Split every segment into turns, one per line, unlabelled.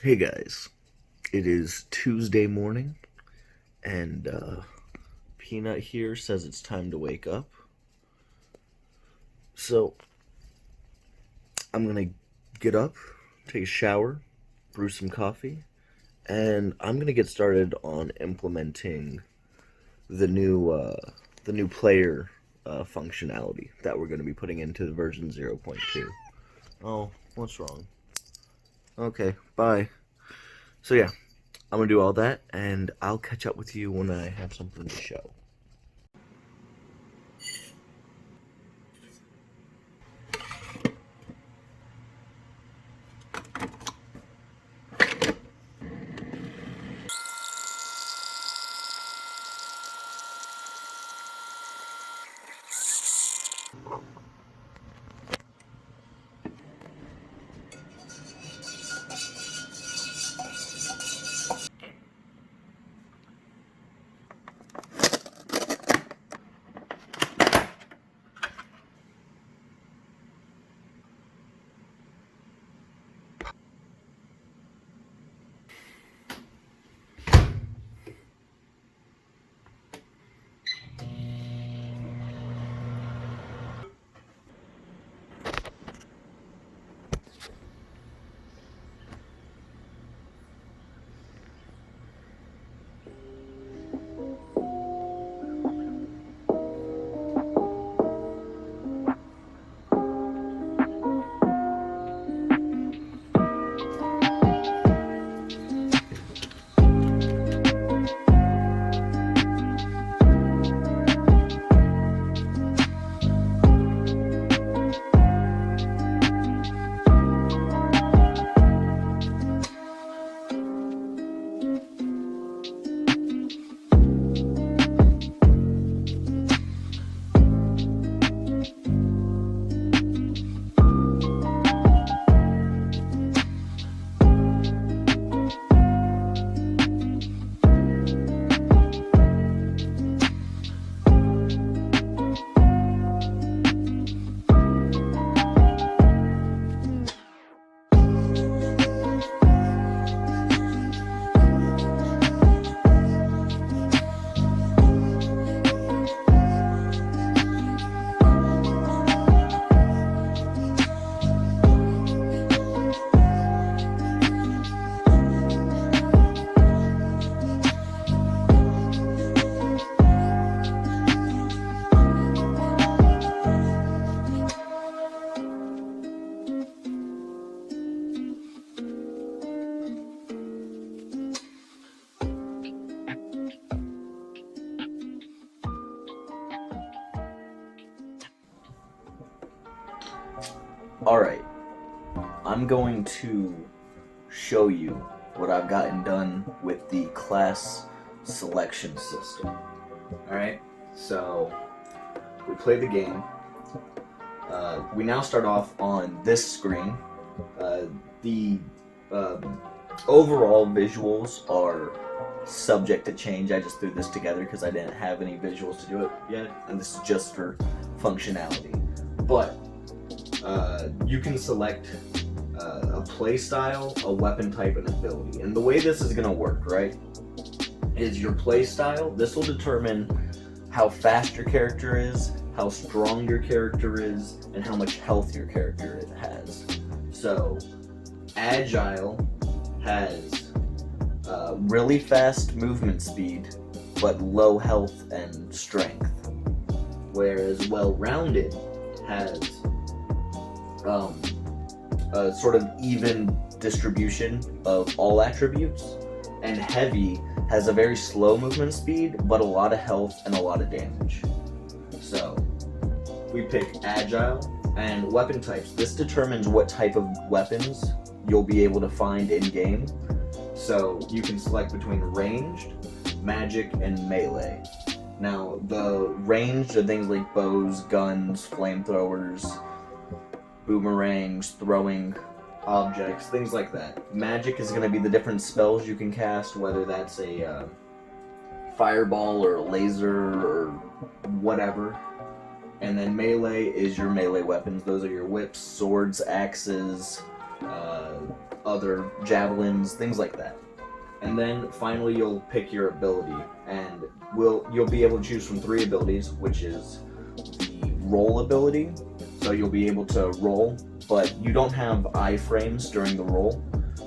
Hey guys, it is Tuesday morning, and Peanut here says it's time to wake up. So I'm gonna get up, take a shower, brew some coffee, and I'm gonna get started on implementing the new the new player functionality that we're gonna be putting into the version 0.2. Oh, what's wrong? Okay, bye. So yeah, I'm gonna do all that, and I'll catch up with you when I have something to show. Alright, I'm going to show you what I've gotten done with the class selection system. Alright, so we play the game. We now start off on this screen. The overall visuals are subject to change. I just threw this together because I didn't have any visuals to do it yet, and this is just for functionality. But you can select a play style, a weapon type, and ability. And the way this is going to work, right, is your play style. This will determine how fast your character is, how strong your character is, and how much health your character has. So, Agile has really fast movement speed, but low health and strength. Whereas Well-Rounded has a sort of even distribution of all attributes, and Heavy has a very slow movement speed, but a lot of health and a lot of damage. So, we pick Agile and weapon types. This determines what type of weapons you'll be able to find in-game. So, you can select between ranged, magic, and melee. Now, the ranged are things like bows, guns, flamethrowers, boomerangs, throwing objects, things like that. Magic is going to be the different spells you can cast, whether that's a fireball or a laser or whatever. And then melee is your melee weapons. Those are your whips, swords, axes, other javelins, things like that. And then finally you'll pick your ability, and you'll be able to choose from 3 abilities, which is the roll ability. So you'll be able to roll, but you don't have iframes during the roll.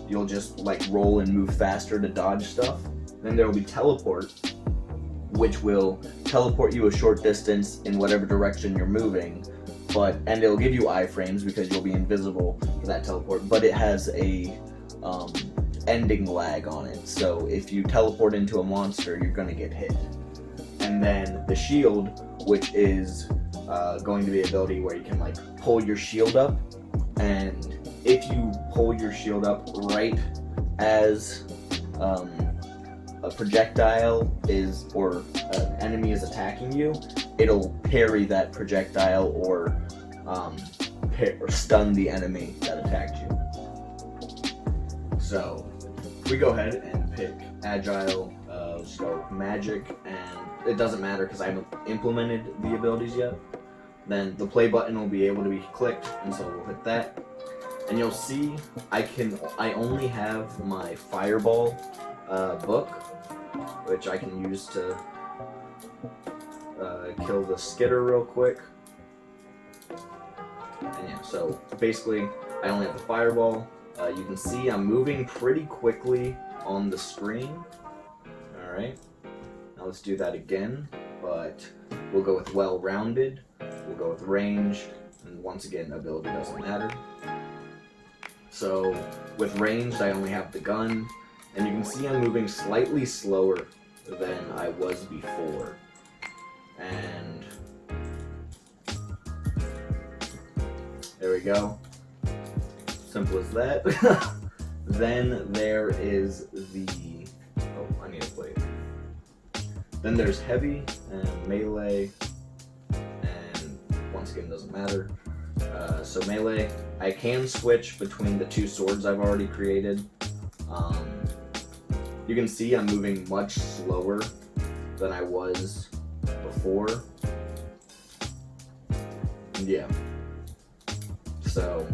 You'll just like roll and move faster to dodge stuff. Then there will be teleport, which will teleport you a short distance in whatever direction you're moving, and it'll give you iframes because you'll be invisible for that teleport, but it has a ending lag on it, so if you teleport into a monster, you're gonna get hit. And then the shield, which is going to be an ability where you can like pull your shield up, and if you pull your shield up right as a projectile or an enemy is attacking you, it'll parry that projectile or stun the enemy that attacked you. So we go ahead and pick Agile, let's go Magic, and it doesn't matter because I haven't implemented the abilities yet. Then the play button will be able to be clicked, and so we'll hit that. And you'll see I only have my Fireball book, which I can use to kill the skitter real quick. And yeah, so basically I only have the Fireball. You can see I'm moving pretty quickly on the screen. Alright, now let's do that again, but we'll go with well-rounded, we'll go with range, and once again, ability doesn't matter. So with ranged, I only have the gun, and you can see I'm moving slightly slower than I was before. And there we go. Simple as that. Then there is the... oh, I need a plate. Then there's heavy and melee, and once again, doesn't matter. So melee, I can switch between the 2 swords I've already created. You can see I'm moving much slower than I was before. Yeah. So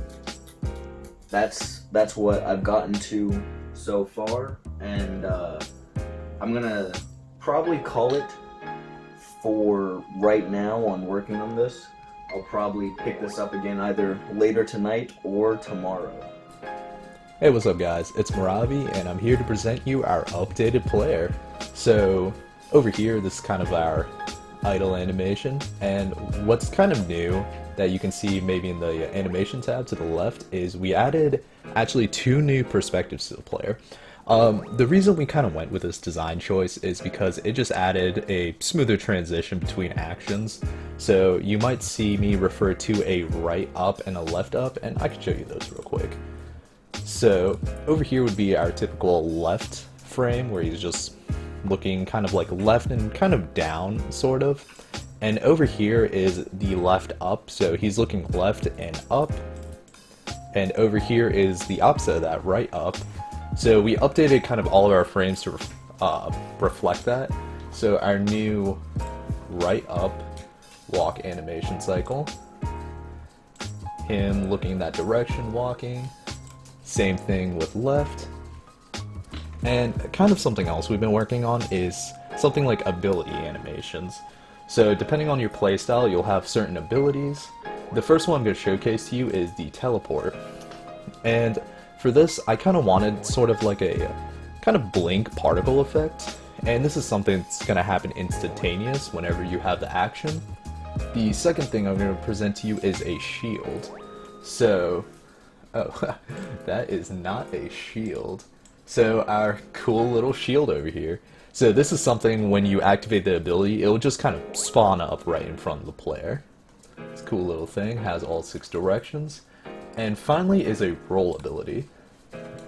that's what I've gotten to so far, and I'm gonna probably call it for right now on working on this. I'll probably pick this up again either later tonight or tomorrow.
Hey, what's up guys? It's Maravi, and I'm here to present you our updated player. So over here, this is kind of our idle animation, and what's kind of new that you can see maybe in the animation tab to the left is we added actually 2 new perspectives to the player. The reason we kind of went with this design choice is because it just added a smoother transition between actions. So you might see me refer to a right up and a left up, and I can show you those real quick. So over here would be our typical left frame where he's just looking kind of like left and kind of down, sort of. And over here is the left up, so he's looking left and up. And over here is the opposite of that, right up. So we updated kind of all of our frames to reflect that. So our new right up walk animation cycle, him looking in that direction walking, same thing with left. And kind of something else we've been working on is something like ability animations. So depending on your playstyle, you'll have certain abilities. The first one I'm going to showcase to you is the teleport. And for this, I kind of wanted sort of like a kind of blink particle effect. And this is something that's going to happen instantaneous whenever you have the action. The second thing I'm going to present to you is a shield. So, oh, that is not a shield. So our cool little shield over here. So this is something when you activate the ability, it'll just kind of spawn up right in front of the player. It's a cool little thing, has all 6 directions. And finally is a roll ability.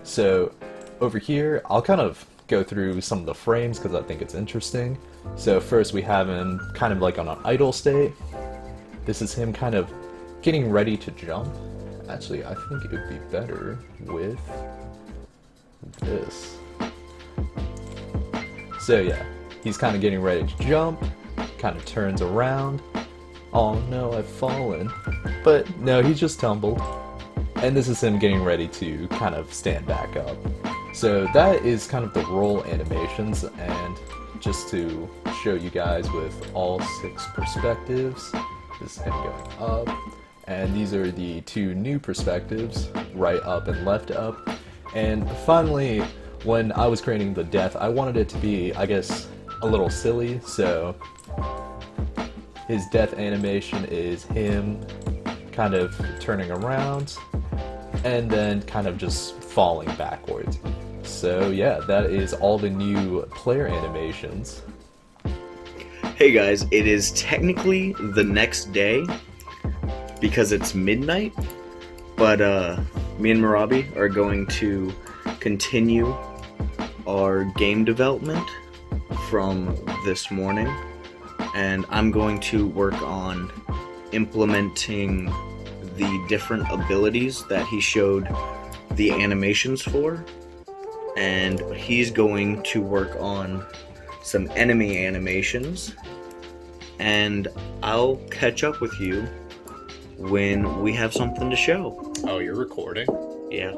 So over here, I'll kind of go through some of the frames because I think it's interesting. So first we have him kind of like on an idle state. This is him kind of getting ready to jump. Actually, I think it would be better with this. So yeah, he's kind of getting ready to jump, kind of turns around. Oh no, I've fallen. But no, he just tumbled. and this is him getting ready to kind of stand back up. So that is kind of the roll animations, and just to show you guys with all 6 perspectives, this is him going up, and these are the 2 new perspectives, right up and left up. And finally, when I was creating the death, I wanted it to be, I guess, a little silly, so his death animation is him kind of turning around and then kind of just falling backwards. So yeah, that is all the new player animations.
Hey guys, it is technically the next day because it's midnight, but me and Marabi are going to continue our game development from this morning, and I'm going to work on implementing the different abilities that he showed the animations for, and he's going to work on some enemy animations, and I'll catch up with you when we have something to show.
Oh, you're recording?
Yeah.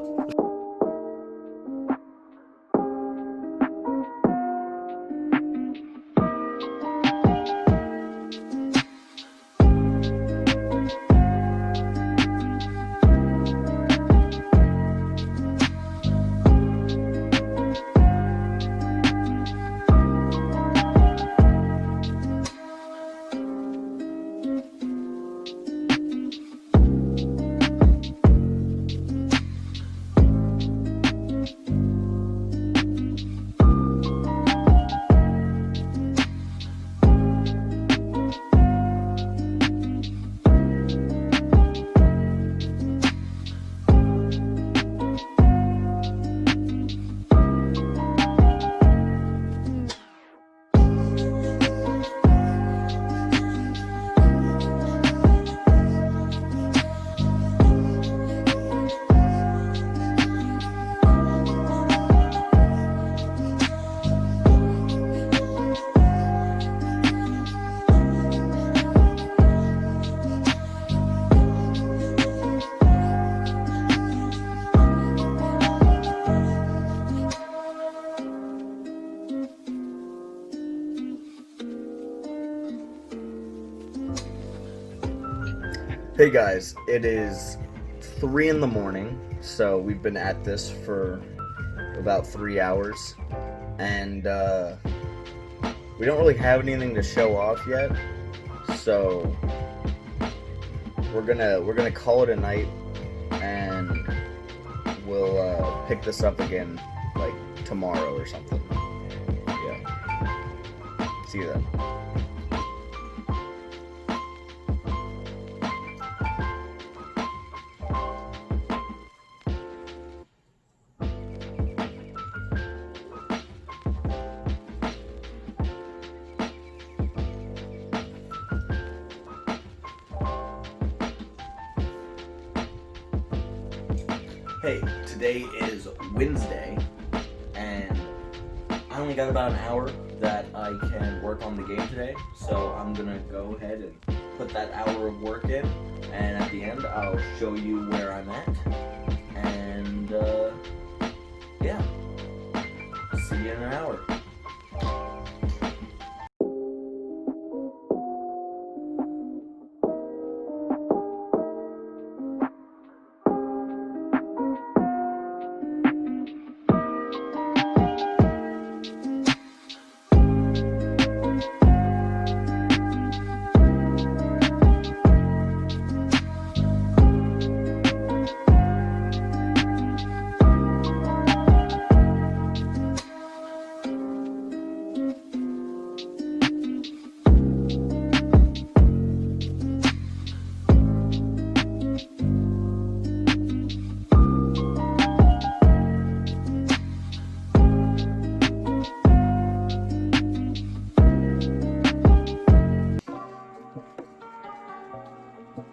Hey guys, it is 3 in the morning, so we've been at this for about 3 hours, and we don't really have anything to show off yet, so we're gonna call it a night, and we'll pick this up again like tomorrow or something. Yeah. See you then. Hey, today is Wednesday, and I only got about an hour that I can work on the game today, so I'm gonna go ahead and put that hour of work in, and at the end I'll show you where I'm at, and yeah, see you in an hour.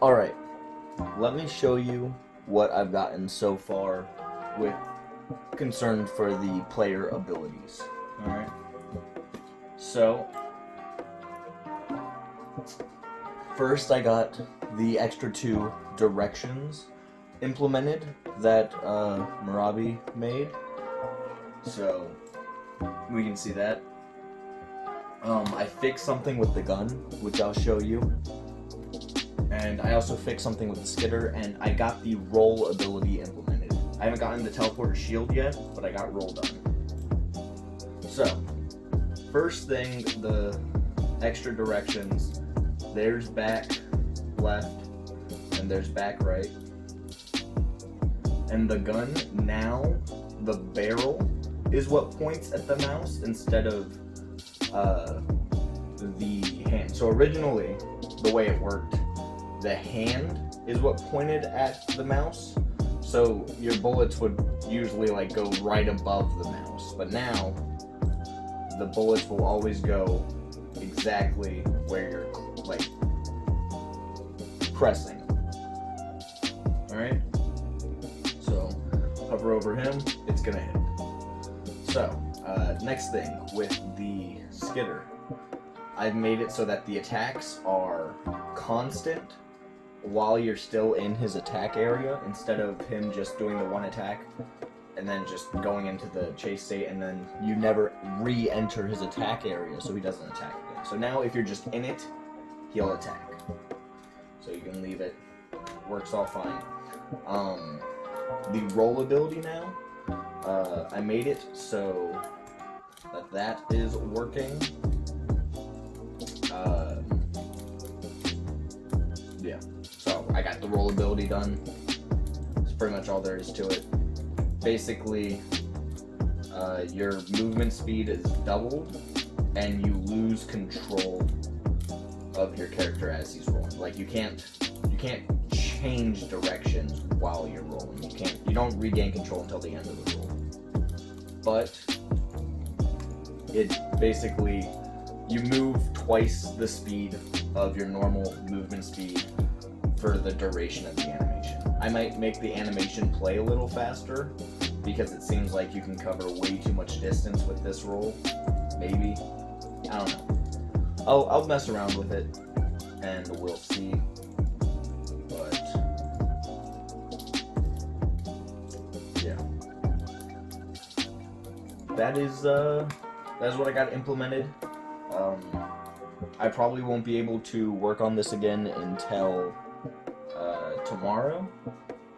Alright, let me show you what I've gotten so far with concern for the player abilities. Alright, so first I got the extra 2 directions implemented that Marabi made. So we can see that. I fixed something with the gun, which I'll show you. And I also fixed something with the skitter, and I got the roll ability implemented. I haven't gotten the teleporter shield yet, but I got roll done. So, first thing, the extra directions. There's back left, and there's back right. And the gun, now, the barrel is what points at the mouse instead of the hand. So originally, the way it worked, the hand is what pointed at the mouse. So your bullets would usually like go right above the mouse. But now, the bullets will always go exactly where you're like pressing. Alright? So hover over him, it's gonna hit. So, next thing with the skitter, I've made it so that the attacks are constant while you're still in his attack area, instead of him just doing the one attack and then just going into the chase state, and then you never re-enter his attack area so he doesn't attack again. So now if you're just in it, he'll attack. So you can leave it, works all fine. The roll ability now, I made it so that is working. Yeah, so I got the roll ability done. That's pretty much all there is to it. Basically, your movement speed is doubled, and you lose control of your character as he's rolling. Like you can't change directions while you're rolling. You don't regain control until the end of the roll. But it basically, you move twice the speed of your normal movement speed for the duration of the animation. I might make the animation play a little faster because it seems like you can cover way too much distance with this roll. Maybe. I don't know. I'll mess around with it and we'll see. But yeah. That's what I got implemented. I probably won't be able to work on this again until tomorrow,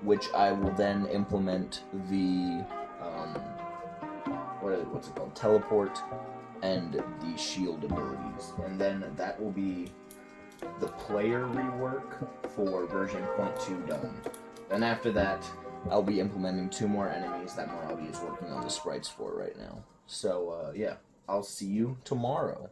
which I will then implement the what's it called? Teleport and the shield abilities, and then that will be the player rework for version 0.2 done. Then after that, I'll be implementing 2 more enemies that Marabi is working on the sprites for right now. So yeah, I'll see you tomorrow.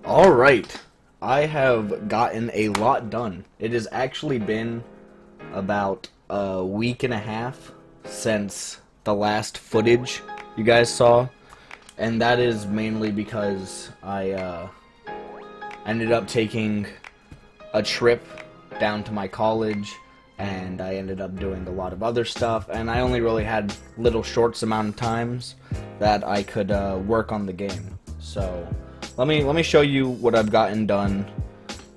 Alright, I have gotten a lot done. It has actually been about a week and a half since the last footage you guys saw, and that is mainly because I ended up taking a trip down to my college, and I ended up doing a lot of other stuff, and I only really had little short amount of times that I could work on the game. So let me show you what I've gotten done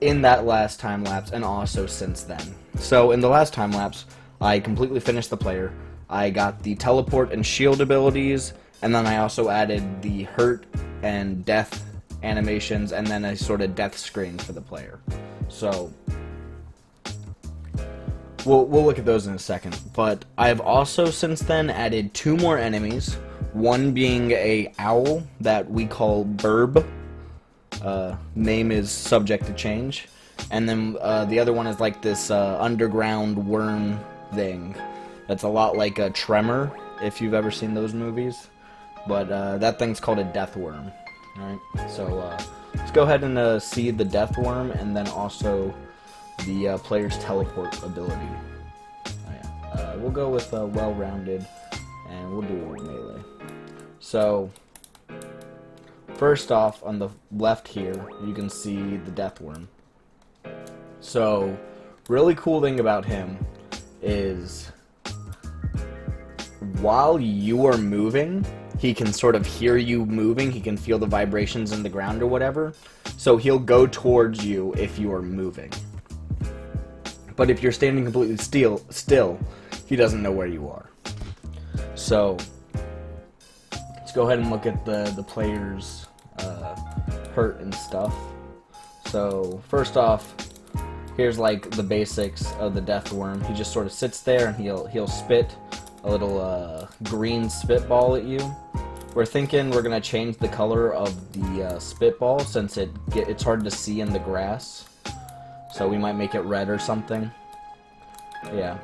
in that last time lapse and also since then. So in the last time lapse, I completely finished the player. I got the teleport and shield abilities, and then I also added the hurt and death animations, and then a sort of death screen for the player. So we'll look at those in a second. But I've also since then added 2 more enemies. One being a owl that we call Burb. Name is subject to change. And then the other one is like this underground worm thing. That's a lot like a Tremor, if you've ever seen those movies. But that thing's called a death worm. Alright, so let's go ahead and see the death worm, and then also the player's teleport ability. Oh, yeah. We'll go with well-rounded, and we'll do melee. So first off, on the left here, you can see the death worm. So really cool thing about him is while you are moving, he can sort of hear you moving. He can feel the vibrations in the ground or whatever. So he'll go towards you if you are moving. But if you're standing completely still, he doesn't know where you are. So let's go ahead and look at the player's hurt and stuff. So first off, here's like the basics of the death worm. He just sort of sits there and he'll spit a little green spitball at you. We're thinking we're gonna change the color of the spitball since it's hard to see in the grass. So we might make it red or something. Yeah.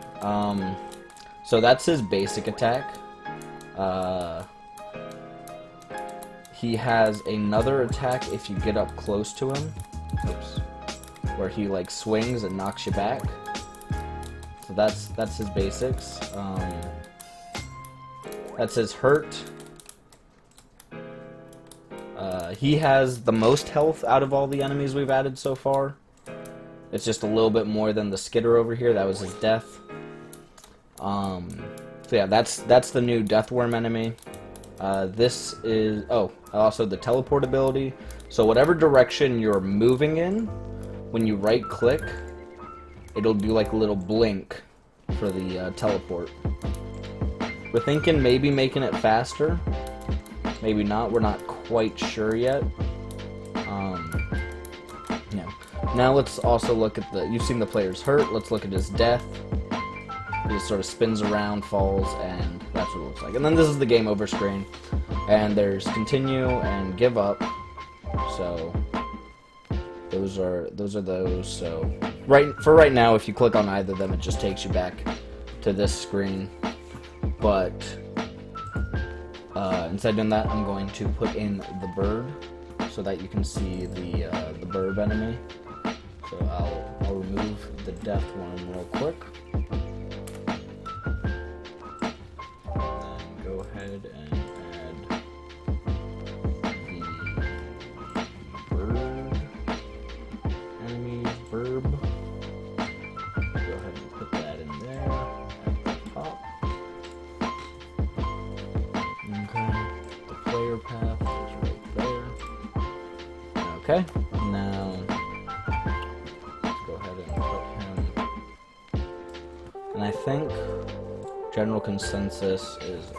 So that's his basic attack. He has another attack if you get up close to him. Oops. Where he like swings and knocks you back. So that's his basics. That's his hurt. He has the most health out of all the enemies we've added so far. It's just a little bit more than the Skitter over here. That was his death. So yeah, that's the new death worm enemy. This is also the teleport ability. So whatever direction you're moving in, when you right click, it'll do like a little blink for the teleport. We're thinking maybe making it faster. Maybe not. We're not quite sure yet. Yeah. Now let's also look at you've seen the player's hurt. Let's look at his death. He just sort of spins around, falls, and that's what it looks like. And then this is the game over screen. And there's continue and give up. So those are those. So right now, if you click on either of them, it just takes you back to this screen. But instead of doing that, I'm going to put in the bird so that you can see the bird enemy. So I'll remove the death one real quick. And then go ahead and add the bird enemy verb. Go ahead and put that in there at the top. Okay, the player path is right there. Okay, now let's go ahead and put him. And I think general consensus is a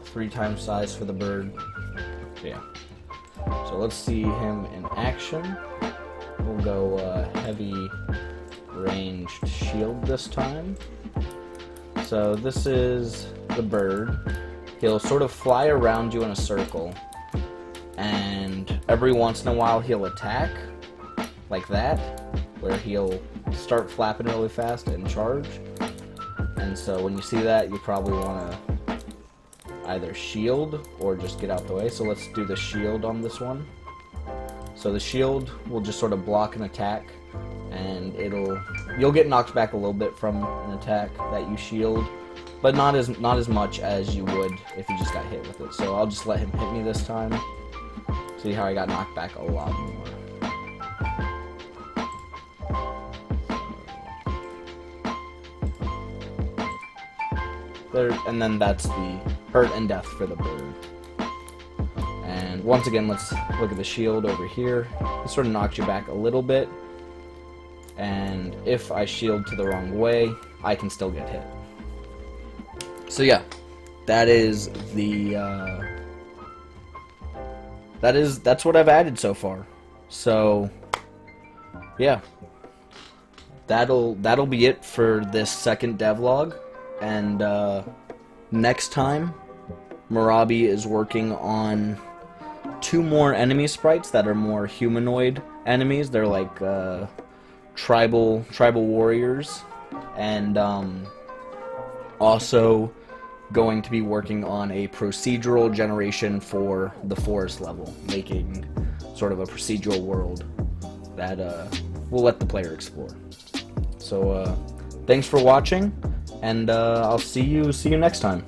three times size for the bird. Yeah. So let's see him in action. We'll go heavy ranged shield this time. So this is the bird. He'll sort of fly around you in a circle, and every once in a while he'll attack, like that, where he'll start flapping really fast and charge. And so when you see that, you probably want to
either shield or just get out the way. So let's do the shield on this one. So the shield will just sort of block an attack, and you'll get knocked back a little bit from an attack that you shield, but not as much as you would if you just got hit with it. So I'll just let him hit me this time. See how I got knocked back a lot more. There, and then that's the hurt and death for the bird. And once again, let's look at the shield over here. It sort of knocks you back a little bit, and if I shield to the wrong way, I can still get hit. So yeah, that is the that's what I've added so far. So yeah, that'll be it for this second devlog, and next time Marabi is working on 2 more enemy sprites that are more humanoid enemies. They're like tribal warriors, and also going to be working on a procedural generation for the forest level, making sort of a procedural world that we'll let the player explore. So thanks for watching, and I'll see you next time.